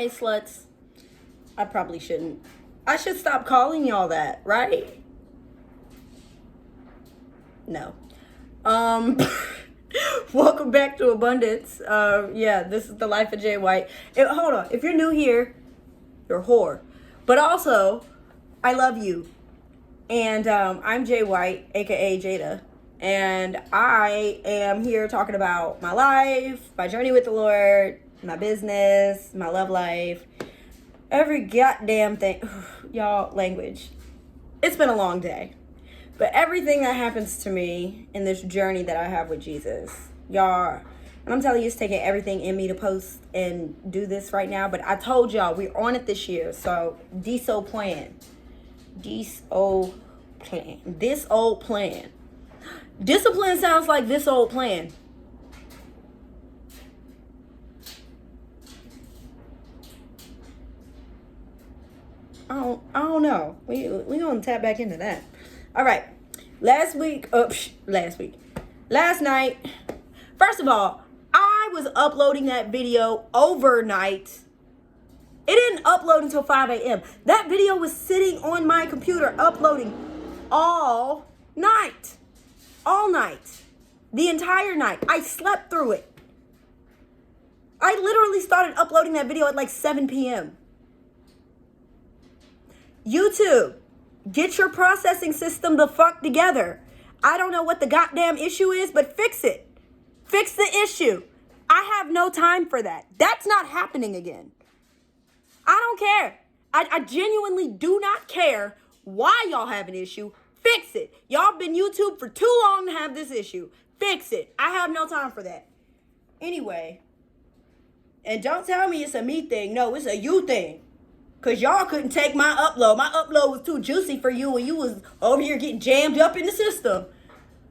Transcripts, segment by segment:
Hey, sluts. I probably shouldn't. I should stop calling y'all that, right? No. Welcome back to Abundance. Yeah, this is the life of Jay White. Hold on. If you're new here, you're a whore. But also, I love you. And I'm Jay White, aka Jada. And I am here talking about my life, my journey with the Lord, my business, my love life, every goddamn thing. Y'all, language. It's been a long day. But everything that happens to me in this journey that I have with Jesus, y'all, and I'm telling you, it's taking everything in me to post and do this right now. But I told y'all, we're on it this year. So, this old plan. This old plan. Discipline sounds like this old plan. I don't know. We gonna tap back into that. All right. Last night. First of all, I was uploading that video overnight. It didn't upload until 5 a.m. That video was sitting on my computer uploading all night. All night. The entire night. I slept through it. I literally started uploading that video at like 7 p.m. YouTube, get your processing system the fuck together. I don't know what the goddamn issue is, but fix it. Fix the issue. I have no time for that. That's not happening again. I don't care. I genuinely do not care why y'all have an issue. Fix it. Y'all been YouTube for too long to have this issue. Fix it. I have no time for that. Anyway, and don't tell me it's a me thing. No, it's a you thing. Because y'all couldn't take my upload. My upload was too juicy for you and you was over here getting jammed up in the system.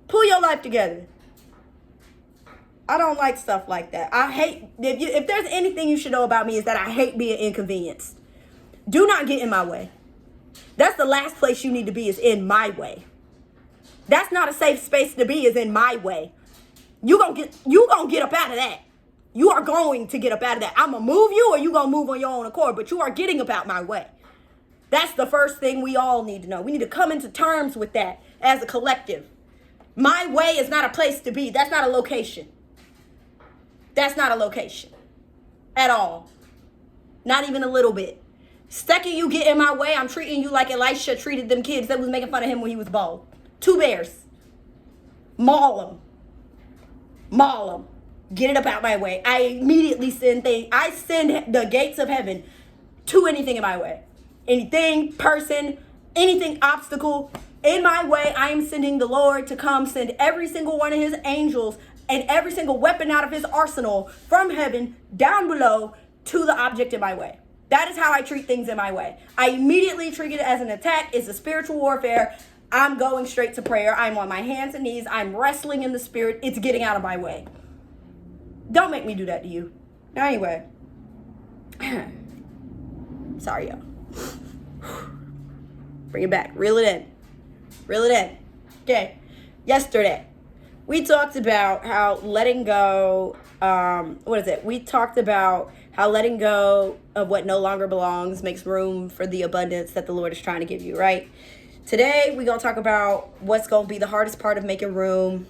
Pull your life together. I don't like stuff like that. I hate, if there's anything you should know about me is that I hate being inconvenienced. Do not get in my way. That's the last place you need to be, is in my way. That's not a safe space to be, is in my way. You gonna get up out of that. You are going to get up out of that. I'm going to move you or you going to move on your own accord, but you are getting up out my way. That's the first thing we all need to know. We need to come into terms with that as a collective. My way is not a place to be. That's not a location. That's not a location at all. Not even a little bit. Second you get in my way, I'm treating you like Elisha treated them kids that was making fun of him when he was bald. 2 bears. Maul them. Maul them. Get it up out my way. I immediately send things. I send the gates of heaven to anything in my way. Anything, person, anything obstacle in my way. I am sending the Lord to come send every single one of his angels and every single weapon out of his arsenal from heaven down below to the object in my way. That is how I treat things in my way. I immediately treat it as an attack. It's a spiritual warfare. I'm going straight to prayer. I'm on my hands and knees. I'm wrestling in the spirit. It's getting out of my way. Don't make me do that to you. Now, anyway. Sorry, y'all. Bring it back. Reel it in. Reel it in. Okay. Yesterday, we talked about how letting go, We talked about how letting go of what no longer belongs makes room for the abundance that the Lord is trying to give you, right? Today, we're going to talk about what's going to be the hardest part of making room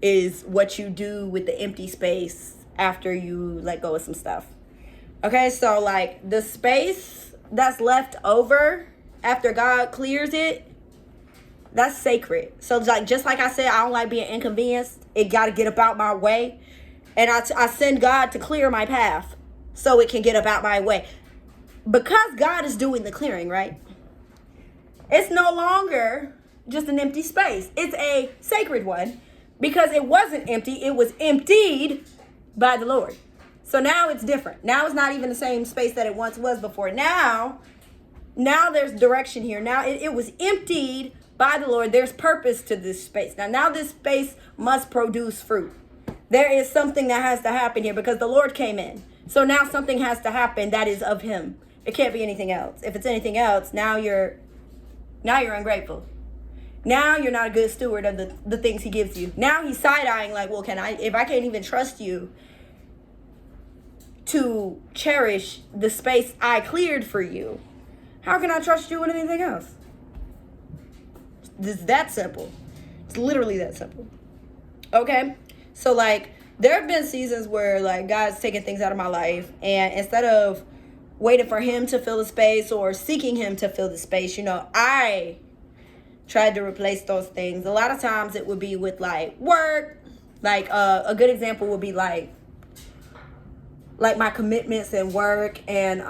is what you do with the empty space after you let go of some stuff. Okay, so like the space that's left over after God clears it, that's sacred. So like, just like I said, I don't like being inconvenienced. It got to get about my way. And I send God to clear my path so it can get about my way. Because God is doing the clearing, right? It's no longer just an empty space. It's a sacred one. Because it wasn't empty, it was emptied by the Lord. So now it's different. Now it's not even the same space that it once was before. Now there's direction here. Now it was emptied by the Lord. There's purpose to this space. Now this space must produce fruit. There is something that has to happen here because the Lord came in. So now something has to happen that is of him. It can't be anything else. If it's anything else, now you're ungrateful. Now you're not a good steward of the things he gives you. Now he's side-eyeing like, well, if I can't even trust you, to cherish the space I cleared for you, how can I trust you with anything else? It's that simple. It's literally that simple. Okay? So, like, there have been seasons where, like, God's taken things out of my life, and instead of waiting for him to fill the space or seeking him to fill the space, I tried to replace those things. A lot of times it would be with, like, work. Like, a good example would be, like my commitments in work and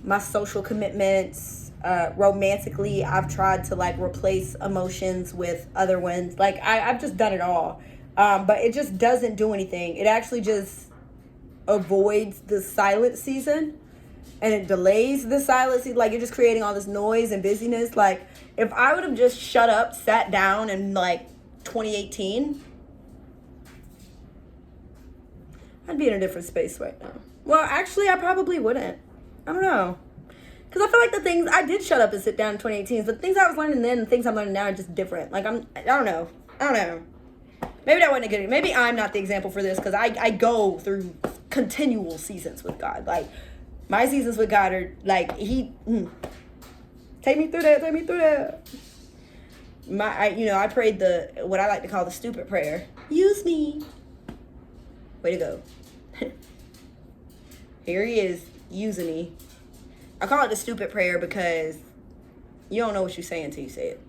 my social commitments. Romantically, I've tried to, like, replace emotions with other ones. Like, I've just done it all. But it just doesn't do anything. It actually just avoids the silent season. And it delays the silent season. Like, you're just creating all this noise and busyness. Like, if I would have just shut up, sat down in, like, 2018... I'd be in a different space right now. Well, actually, I probably wouldn't. I don't know. Because I feel like the things, I did shut up and sit down in 2018. But the things I was learning then and things I'm learning now are just different. Like, I don't know. Maybe that wasn't a good, maybe I'm not the example for this. Because I go through continual seasons with God. Like, my seasons with God are, like, take me through that. I prayed what I like to call the stupid prayer. Use me. Way to go. Here he is, using me. I call it the stupid prayer because you don't know what you're saying until you say it.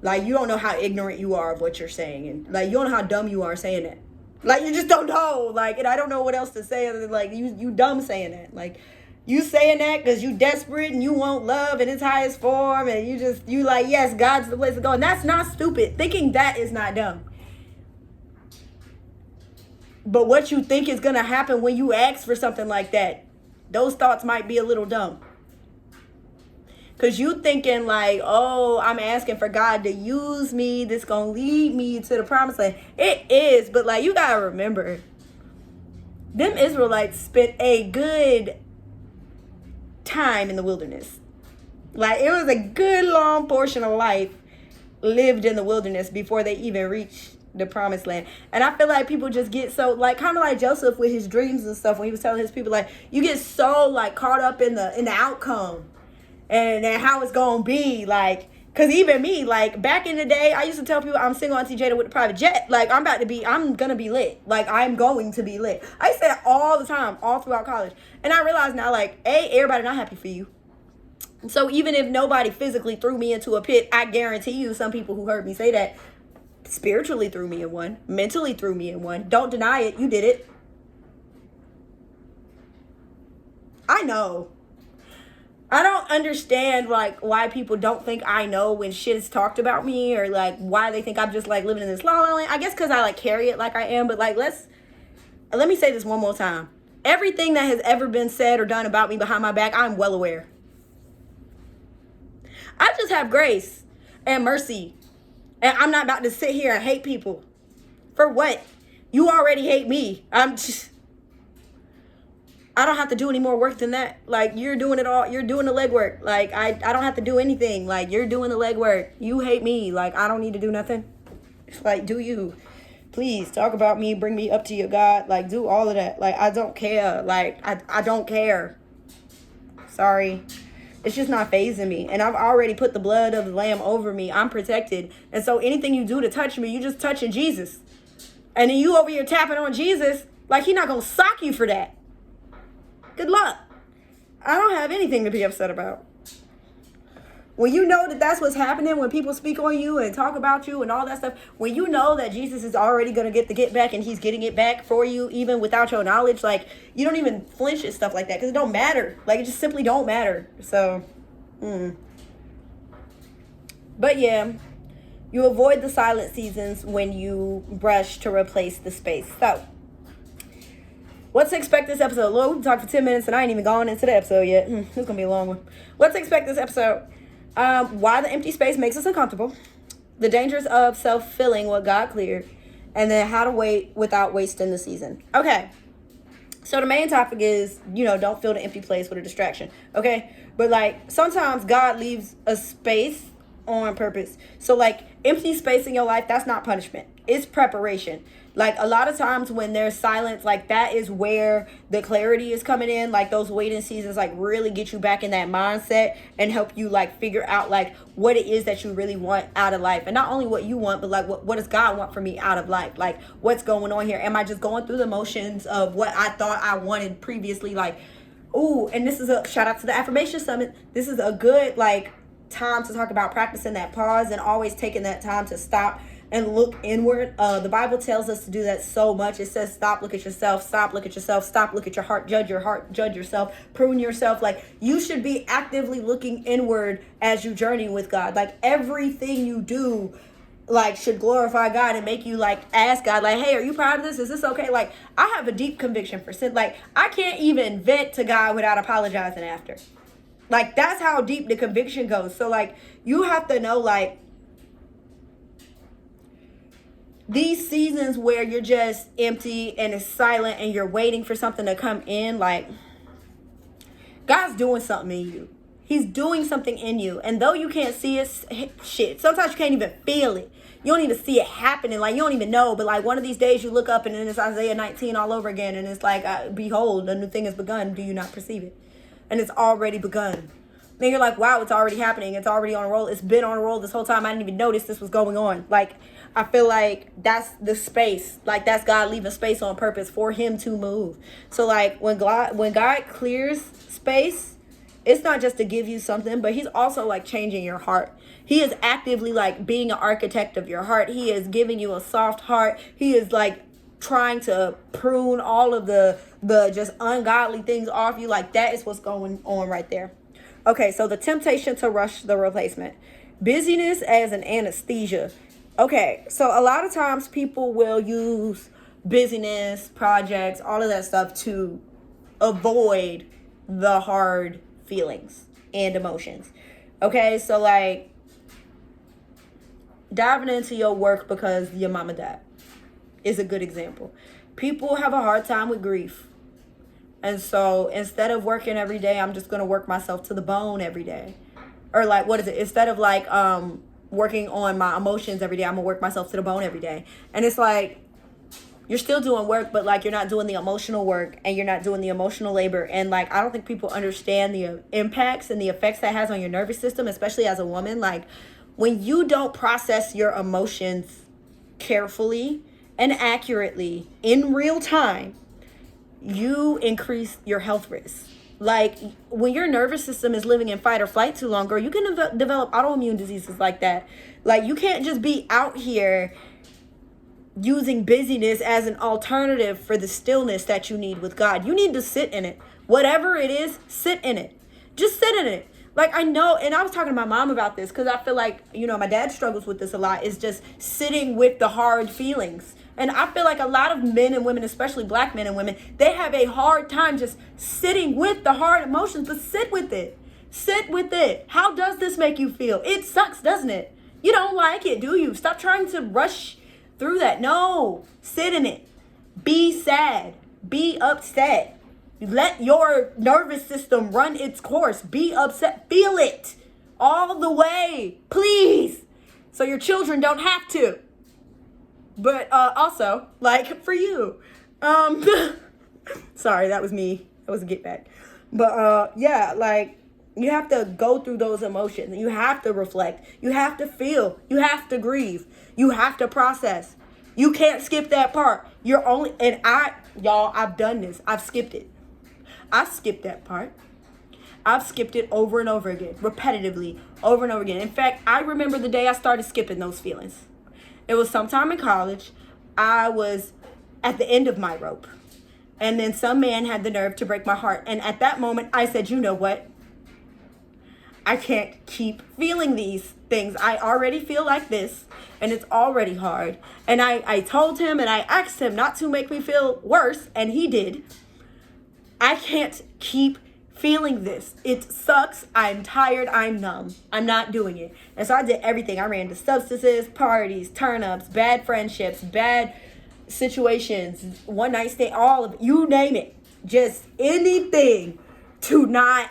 Like, you don't know how ignorant you are of what you're saying. And, like, you don't know how dumb you are saying it. Like, you just don't know. Like, and I don't know what else to say other than, like, you dumb saying that. Like, you saying that because you desperate and you want love in its highest form. And you like, yes, God's the place to go. And that's not stupid. Thinking that is not dumb. But what you think is going to happen when you ask for something like that, those thoughts might be a little dumb. Because you thinking like, oh, I'm asking for God to use me. This going to lead me to the promised land. It is. But, like, you got to remember, them Israelites spent a good time in the wilderness. Like, it was a good long portion of life lived in the wilderness before they even reached the promised land. And I feel like people just get so, like, kind of like Joseph with his dreams and stuff, when he was telling his people, like, you get so, like, caught up in the outcome and how it's gonna be. Like, because even me, like, back in the day, I used to tell people I'm single Auntie Jada with a private jet. Like, I'm gonna be lit. Like, I'm going to be lit. I used to say that all the time, all throughout college. And I realize now, like, everybody not happy for you. So even if nobody physically threw me into a pit, I guarantee you some people who heard me say that spiritually threw me in one, mentally threw me in one. Don't deny it. You did it. I know. I don't understand, like, why people don't think I know when shit is talked about me, or, like, why they think I'm just, like, living in this la la land. I guess because I, like, carry it like I am. But, like, let me say this one more time. Everything that has ever been said or done about me behind my back, I'm well aware. I just have grace and mercy. And I'm not about to sit here and hate people. For what? You already hate me. I don't have to do any more work than that. Like, you're doing it all. You're doing the legwork. Like, I don't have to do anything. Like, you're doing the legwork. You hate me. Like, I don't need to do nothing. Like, do you? Please talk about me. Bring me up to your God. Like, do all of that. Like, I don't care. Like, I don't care. Sorry. It's just not fazing me. And I've already put the blood of the Lamb over me. I'm protected. And so anything you do to touch me, you just touching Jesus. And then you over here tapping on Jesus, like, he not going to sock you for that. Good luck. I don't have anything to be upset about. When you know that that's what's happening, when people speak on you and talk about you and all that stuff, when you know that Jesus is already going to get the get back and he's getting it back for you, even without your knowledge, like, you don't even flinch at stuff like that because it don't matter. Like, it just simply don't matter. So, But yeah, you avoid the silent seasons when you brush to replace the space. So, what to expect this episode? Lord, we've talked for 10 minutes and I ain't even gone into the episode yet. It's going to be a long one. What to expect this episode? Why the empty space makes us uncomfortable, the dangers of self-filling what God cleared, and then how to wait without wasting the season. Okay, so the main topic is, don't fill the empty place with a distraction, okay? But, like, sometimes God leaves a space on purpose. So, like, empty space in your life, that's not punishment. it's preparation. Like a lot of times when there's silence, like that is where the clarity is coming in. Like those waiting seasons like really get you back in that mindset and help you like figure out like what it is that you really want out of life. And not only what you want, but like what does God want for me out of life? Like what's going on here? Am I just going through the motions of what I thought I wanted previously? Like, ooh, and this is a shout out to the Affirmation Summit. This is a good like time to talk about practicing that pause and always taking that time to stop and look inward. The Bible tells us to do that so much. It says stop, look at yourself, stop, look at yourself, stop, look at your heart, judge yourself, prune yourself. Like you should be actively looking inward as you journey with God. Like everything you do like should glorify God and make you like ask God like, hey, are you proud of this? Is this okay? Like I have a deep conviction for sin. Like I can't even vent to God without apologizing after. Like that's how deep the conviction goes. So like you have to know like these seasons where you're just empty and it's silent and you're waiting for something to come in, like God's doing something in you. He's doing something in you. And though you can't see it, shit, sometimes you can't even feel it. You don't even see it happening. Like you don't even know. But like one of these days you look up and then it's Isaiah 19 all over again. And it's like, behold, a new thing has begun. Do you not perceive it? And it's already begun. Then you're like, wow, it's already happening. It's already on a roll. It's been on a roll this whole time. I didn't even notice this was going on. Like, I feel like that's the space. Like, that's God leaving space on purpose for him to move. So, like, when God clears space, it's not just to give you something, but he's also, like, changing your heart. He is actively, like, being an architect of your heart. He is giving you a soft heart. He is, like, trying to prune all of the just ungodly things off you. Like, that is what's going on right there. Okay, so the temptation to rush the replacement. Busyness as an anesthesia. Okay, so a lot of times people will use busyness, projects, all of that stuff to avoid the hard feelings and emotions. Okay, so like diving into your work because your mama died is a good example. People have a hard time with grief. And so instead of working every day, I'm just going to work myself to the bone every day. Or like, what is it? Instead of like working on my emotions every day, I'm going to work myself to the bone every day. And it's like, you're still doing work, but like you're not doing the emotional work and you're not doing the emotional labor. And like, I don't think people understand the impacts and the effects that has on your nervous system, especially as a woman. Like when you don't process your emotions carefully and accurately in real time, you increase your health risks. Like when your nervous system is living in fight or flight too long, girl, you can develop autoimmune diseases like that. Like you can't just be out here using busyness as an alternative for the stillness that you need with God. You need to sit in it. Whatever it is, sit in it. Just sit in it. Like I know, and I was talking to my mom about this because I feel like, you know, my dad struggles with this a lot, is just sitting with the hard feelings. And I feel like a lot of men and women, especially black men and women, they have a hard time just sitting with the hard emotions, but sit with it. Sit with it. How does this make you feel? It sucks, doesn't it? You don't like it, do you? Stop trying to rush through that. No, sit in it. Be sad. Be upset. Let your nervous system run its course. Be upset. Feel it all the way, please. So your children don't have to. But also, like, for you. Sorry, that was me. That was a get back. But, yeah, like, you have to go through those emotions. You have to reflect. You have to feel. You have to grieve. You have to process. You can't skip that part. You're only, and I've done this. I've skipped it. I've skipped that part. I've skipped it over and over again, repetitively, over and over again. In fact, I remember the day I started skipping those feelings. It was sometime in college. I was at the end of my rope. And then some man had the nerve to break my heart. And at that moment, I said, you know what? I can't keep feeling these things. I already feel like this. And it's already hard. And I told him and I asked him not to make me feel worse. And he did. I can't keep feeling this. It sucks. I'm tired. I'm numb. I'm not doing it. And so I did everything. I ran to substances, parties, turn-ups, bad friendships, bad situations, one night stay, all of it, you name it. Just anything to not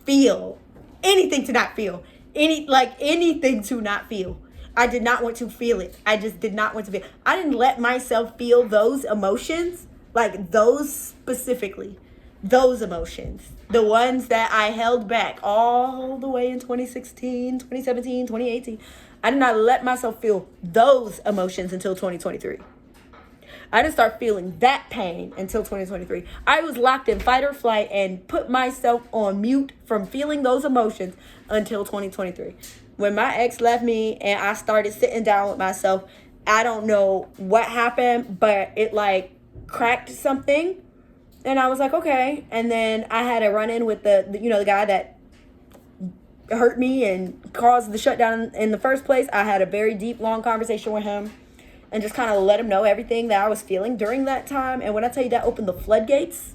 feel. Anything to not feel. Anything to not feel. I did not want to feel it. I just did not want to feel it. I didn't let myself feel those emotions, like those specifically. Those emotions. The ones that I held back all the way in 2016, 2017, 2018. I did not let myself feel those emotions until 2023. I didn't start feeling that pain until 2023. I was locked in fight or flight and put myself on mute from feeling those emotions until 2023. When my ex left me and I started sitting down with myself, I don't know what happened, but it like cracked something. And I was like, okay. And then I had a run-in with the guy that hurt me and caused the shutdown in the first place. I had a very deep, long conversation with him and just kind of let him know everything that I was feeling during that time. And when I tell you that opened the floodgates,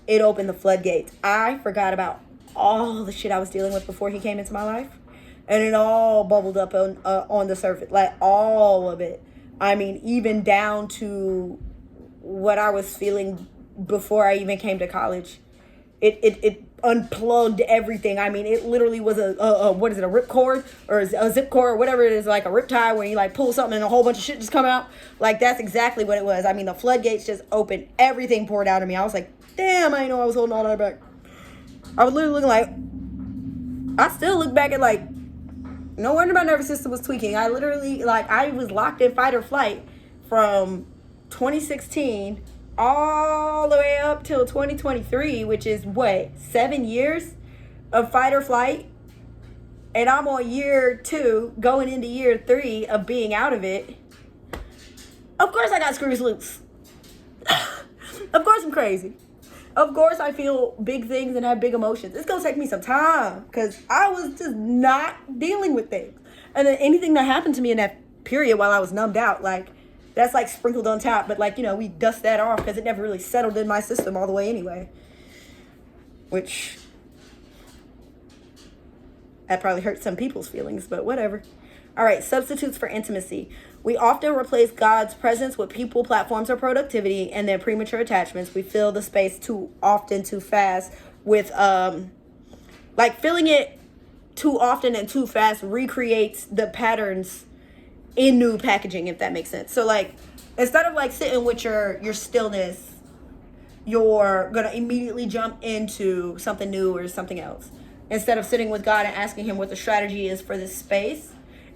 it opened the floodgates. I forgot about all the shit I was dealing with before he came into my life. And it all bubbled up on the surface, like all of it. I mean, even down to what I was feeling before I even came to college. It unplugged everything. I mean, it literally was a what is it, a rip cord or a zip cord or whatever it is, like a rip tie where you like pull something and a whole bunch of shit just come out. Like, that's exactly what it was. I mean, the floodgates just opened. Everything poured out of me. I was like, damn, I didn't know I was holding all that back. I was literally looking like, I still look back at like, no wonder my nervous system was tweaking. I literally, like, I was locked in fight or flight from 2016 all the way up till 2023, which is what, 7 years of fight or flight? And I'm on year 2, going into year 3 of being out of it. Of course I got screws loose. Of course I'm crazy. Of course I feel big things and have big emotions. It's going to take me some time because I was just not dealing with things. And then anything that happened to me in that period while I was numbed out, like, that's like sprinkled on top. But like, we dust that off because it never really settled in my system all the way anyway. Which, that probably hurt some people's feelings, but whatever. All right, substitutes for intimacy. We often replace God's presence with people, platforms, or productivity, and then premature attachments. We fill the space too often, too fast with, like, filling it too often and too fast recreates the patterns in new packaging, if that makes sense. So, like, instead of, like, sitting with your stillness, you're going to immediately jump into something new or something else. Instead of sitting with God and asking him what the strategy is for this space.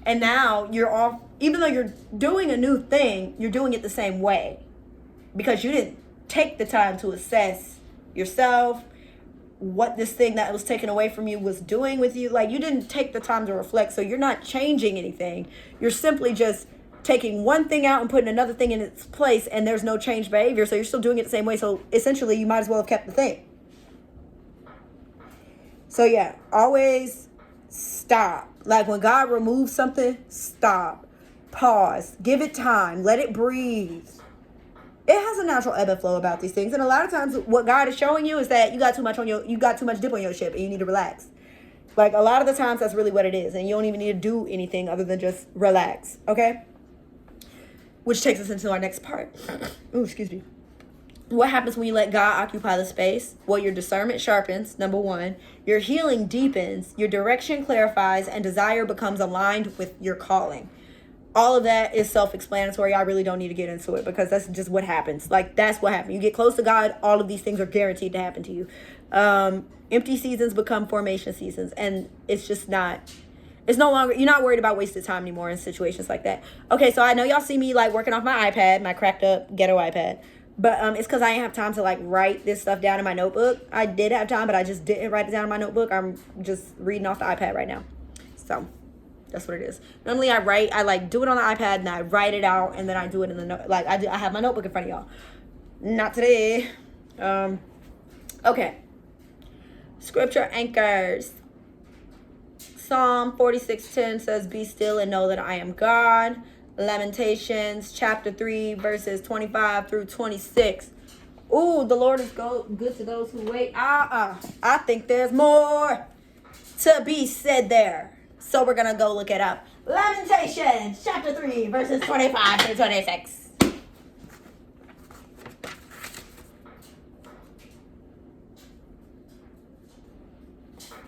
And now you're off, even though you're doing a new thing, you're doing it the same way. Because you didn't take the time to assess yourself, what this thing that was taken away from you was doing with you. Like, you didn't take the time to reflect, so you're not changing anything. You're simply just taking one thing out and putting another thing in its place, and there's no changed behavior, so you're still doing it the same way. So essentially, you might as well have kept the thing. So yeah, always stop. Like, when God removes something, stop. Pause. Give it time. Let it breathe. It has a natural ebb and flow about these things. And a lot of times what God is showing you is that you got too much dip on your ship and you need to relax. Like, a lot of the times that's really what it is. And you don't even need to do anything other than just relax. Okay? Which takes us into our next part. Ooh, excuse me. What happens when you let God occupy the space? Well, your discernment sharpens, number 1. Your healing deepens, your direction clarifies, and desire becomes aligned with your calling. All of that is self-explanatory. I really don't need to get into it because that's just what happens. Like, that's what happens. You get close to God, all of these things are guaranteed to happen to you. Empty seasons become formation seasons, and it's just not... It's no longer... You're not worried about wasted time anymore in situations like that. Okay, so I know y'all see me, like, working off my iPad, my cracked up ghetto iPad. But it's because I didn't have time to, like, write this stuff down in my notebook. I did have time, but I just didn't write it down in my notebook. I'm just reading off the iPad right now. So, that's what it is. Normally, I like, do it on the iPad, and I write it out, and then I do it in the note. Like, I have my notebook in front of y'all. Not today. Okay. Scripture anchors. Psalm 46:10 says, "Be still and know that I am God." Lamentations chapter 3 verses 25 through 26. Ooh, the Lord is good to those who wait. I think there's more to be said there. So we're going to go look it up. Lamentations chapter 3 verses 25 through 26.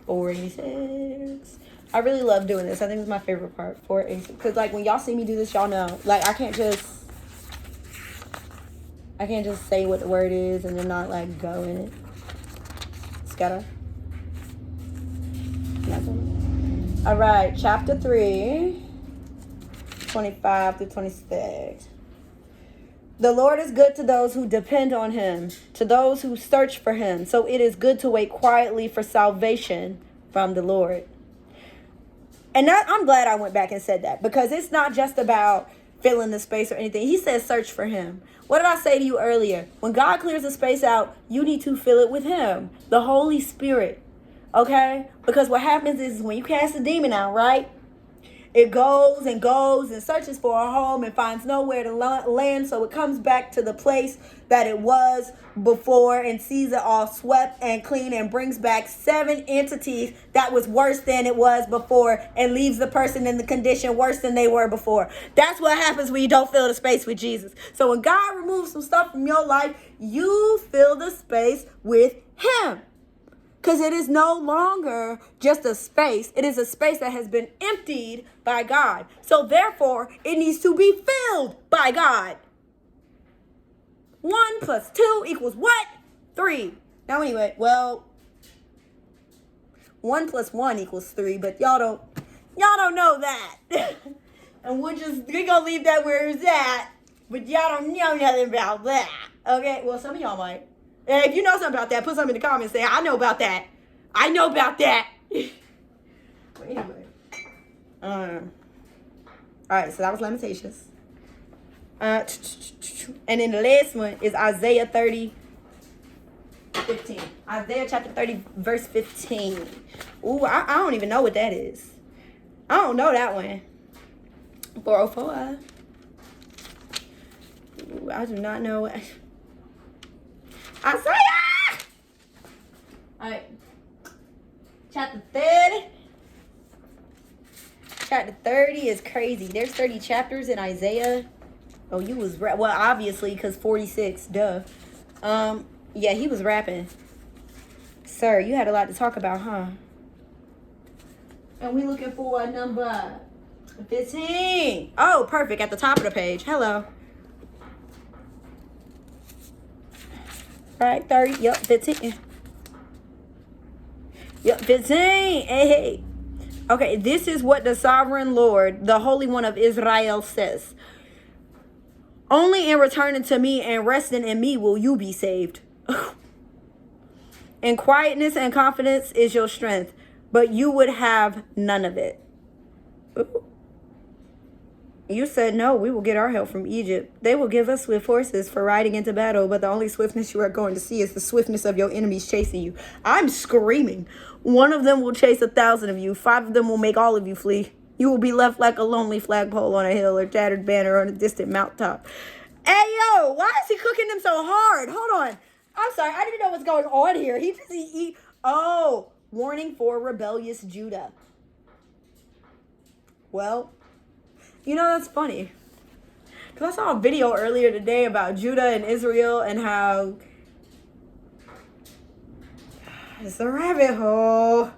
486. I really love doing this. I think it's my favorite part. 486. Because, like, when y'all see me do this, y'all know. Like, I can't just say what the word is and then not, like, go in it. It's gotta. All right. Chapter 3. 25 to 26. The Lord is good to those who depend on him, to those who search for him. So it is good to wait quietly for salvation from the Lord. And I'm glad I went back and said that, because it's not just about filling the space or anything. He says search for him. What did I say to you earlier? When God clears the space out, you need to fill it with him, the Holy Spirit. Okay? Because what happens is when you cast a demon out, right? It goes and searches for a home and finds nowhere to land. So it comes back to the place that it was before and sees it all swept and clean and brings back 7 entities that was worse than it was before and leaves the person in the condition worse than they were before. That's what happens when you don't fill the space with Jesus. So when God removes some stuff from your life, you fill the space with him. Because it is no longer just a space. It is a space that has been emptied by God. So therefore, it needs to be filled by God. 1 plus 2 equals what? 3. Now anyway, well, 1 plus 1 equals 3, but y'all don't know that. And we're gonna leave that where it's at. But y'all don't know nothing about that. Okay? Well, some of y'all might. And if you know something about that, put something in the comments. Say, I know about that. I know about that. But anyway. All right, so that was Lamentations. And then the last one is Isaiah 30, 15. Isaiah chapter 30, verse 15. Ooh, I don't even know what that is. I don't know that one. 404. Ooh, I do not know what. Isaiah! Alright. Chapter 30. Chapter 30 is crazy. There's 30 chapters in Isaiah. Oh, you was well, obviously, because 46, duh. Yeah, he was rapping. Sir, you had a lot to talk about, huh? And we looking for number 15. Oh, perfect. At the top of the page. Hello. Right, 30. Yep, 15. Yep, 15. Hey. Okay, this is what the sovereign Lord, the Holy One of Israel, says. Only in returning to me and resting in me will you be saved. In quietness and confidence is your strength, but you would have none of it. Ooh. You said, no, we will get our help from Egypt. They will give us swift horses for riding into battle, but the only swiftness you are going to see is the swiftness of your enemies chasing you. I'm screaming. One of them will chase 1,000 of you. 5 of them will make all of you flee. You will be left like a lonely flagpole on a hill or tattered banner on a distant mountaintop. Hey, yo, why is he cooking them so hard? Hold on. I'm sorry. I didn't know what's going on here. Oh, warning for rebellious Judah. Well, you know, that's funny. Because I saw a video earlier today about Judah and Israel and how it's a rabbit hole.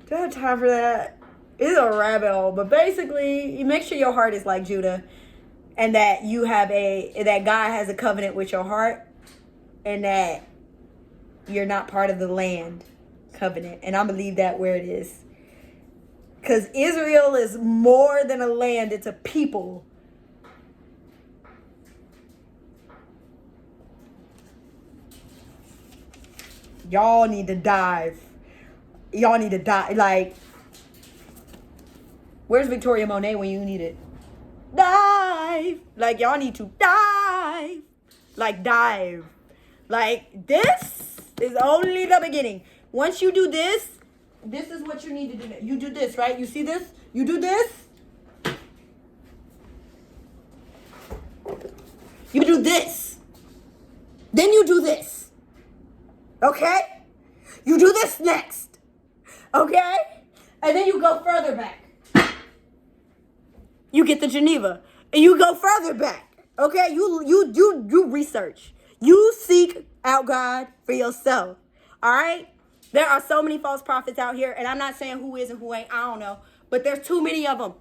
Do I have time for that? It's a rabbit hole. But basically, you make sure your heart is like Judah. And that that God has a covenant with your heart. And that you're not part of the land covenant. And I'm going to leave that where it is. Because Israel is more than a land. It's a people. Y'all need to dive. Y'all need to dive. Like, where's Victoria Monet when you need it? Dive. Like, y'all need to dive. Like, dive. Like, this is only the beginning. Once you do this, this is what you need to do. You do this, right? You see this? You do this. You do this. Then you do this. Okay? You do this next. Okay? And then you go further back. You get to Geneva. And you go further back. Okay? You research. You seek out God for yourself. All right? There are so many false prophets out here, and I'm not saying who is and who ain't. I don't know. But there's too many of them.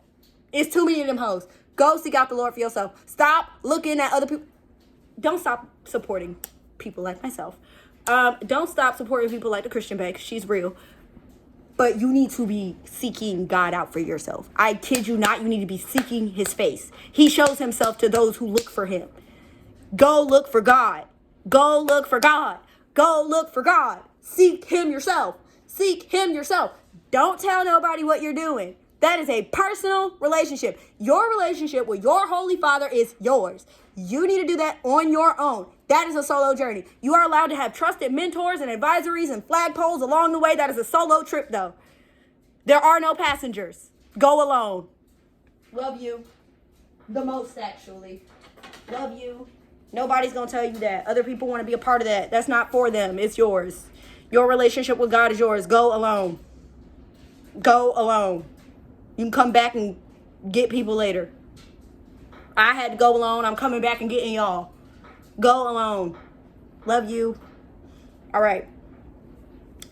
It's too many of them hoes. Go seek out the Lord for yourself. Stop looking at other people. Don't stop supporting people like myself. Don't stop supporting people like the Christian Bae, 'cause she's real. But you need to be seeking God out for yourself. I kid you not, you need to be seeking his face. He shows himself to those who look for him. Go look for God. Go look for God. Go look for God. Seek him yourself. Seek him yourself. Don't tell nobody what you're doing. That is a personal relationship. Your relationship with your Holy Father is yours. You need to do that on your own. That is a solo journey. You are allowed to have trusted mentors and advisories and flagpoles along the way. That is a solo trip, though. There are no passengers. Go alone. Love you. The most, actually. Love you. Nobody's going to tell you that. Other people want to be a part of that. That's not for them. It's yours. Your relationship with God is yours. Go alone. Go alone. You can come back and get people later. I had to go alone. I'm coming back and getting y'all. Go alone. Love you. All right.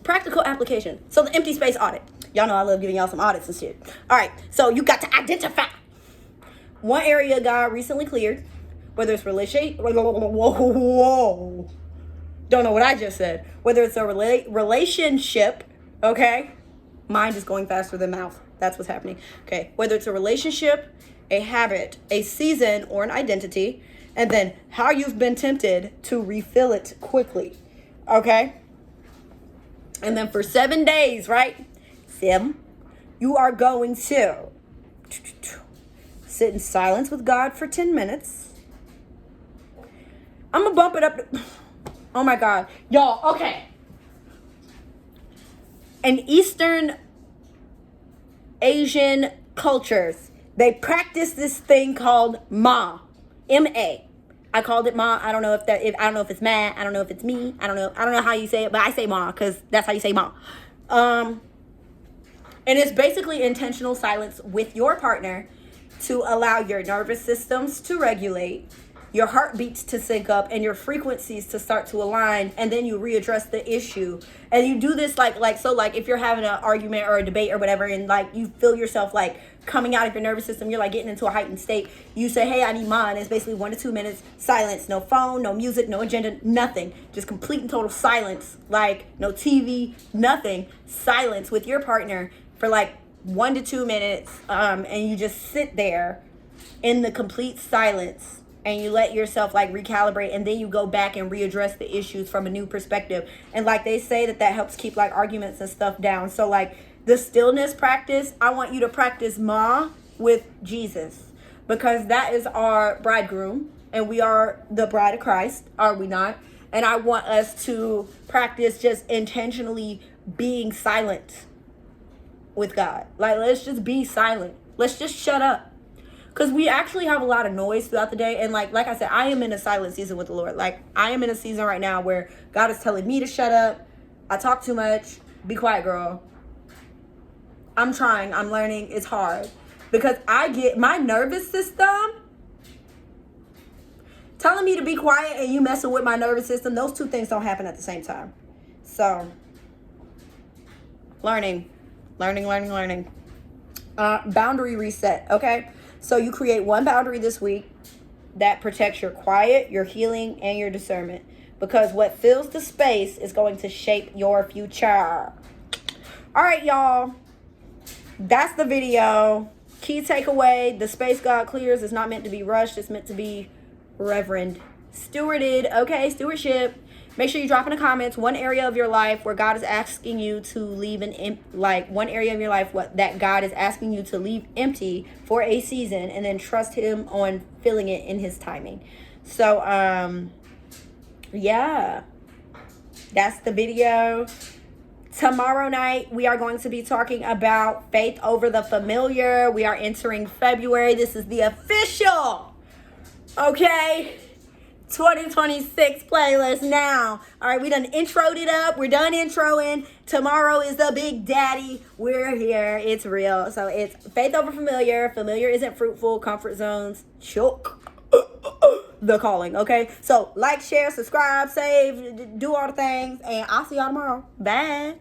Practical application. So the empty space audit. Y'all know I love giving y'all some audits and shit. All right. So you got to identify one area God recently cleared, whether it's relationship. Whoa. Don't know what I just said. Whether it's a relationship. Okay. Mind is going faster than mouth. That's what's happening. Okay. Whether it's a relationship, a habit, a season, or an identity. And then how you've been tempted to refill it quickly. Okay. And then for 7 days, right? 7. You are going to sit in silence with God for 10 minutes. I'm going to bump it up. Oh my God. Y'all, okay. In Eastern Asian cultures, they practice this thing called Ma. M-A. I called it Ma. I don't know if I don't know if it's Ma. I don't know if it's me. I don't know how you say it, but I say Ma because that's how you say Ma. And it's basically intentional silence with your partner to allow your nervous systems to regulate, your heartbeats to sync up, and your frequencies to start to align, and then you readdress the issue. And you do this like if you're having an argument or a debate or whatever, and like you feel yourself like coming out of your nervous system, you're like getting into a heightened state. You say, hey, I need mine. It's basically 1 to 2 minutes silence, no phone, no music, no agenda, nothing. Just complete and total silence, like no TV, nothing. Silence with your partner for like 1 to 2 minutes, and you just sit there in the complete silence. And you let yourself like recalibrate, and then you go back and readdress the issues from a new perspective. And like they say that helps keep like arguments and stuff down. So like the stillness practice, I want you to practice Ma with Jesus, because that is our bridegroom and we are the bride of Christ, are we not? And I want us to practice just intentionally being silent with God. Like, let's just be silent. Let's just shut up. Because we actually have a lot of noise throughout the day. And like I said, I am in a silent season with the Lord. Like, I am in a season right now where God is telling me to shut up. I talk too much. Be quiet, girl. I'm trying. I'm learning. It's hard. Because I get my nervous system telling me to be quiet and you messing with my nervous system. Those two things don't happen at the same time. So, learning. Boundary reset, okay? So you create one boundary this week that protects your quiet, your healing, and your discernment. Because what fills the space is going to shape your future. All right, y'all. That's the video. Key takeaway, the space God clears is not meant to be rushed. It's meant to be reverend. Stewarded, okay? Stewardship. Make sure you drop in the comments one area of your life where God is asking you to leave one area of your life that God is asking you to leave empty for a season, and then trust him on filling it in his timing. So, yeah, that's the video. Tomorrow night, we are going to be talking about faith over the familiar. We are entering February. This is the official, okay, 2026 playlist now. All right, we done introed it up. We're done introing. Tomorrow is the big daddy. We're here. It's real. So it's faith over familiar. Familiar isn't fruitful. Comfort zones choke the calling. Okay, so like, share, subscribe, save, do all the things, and I'll see y'all tomorrow. Bye.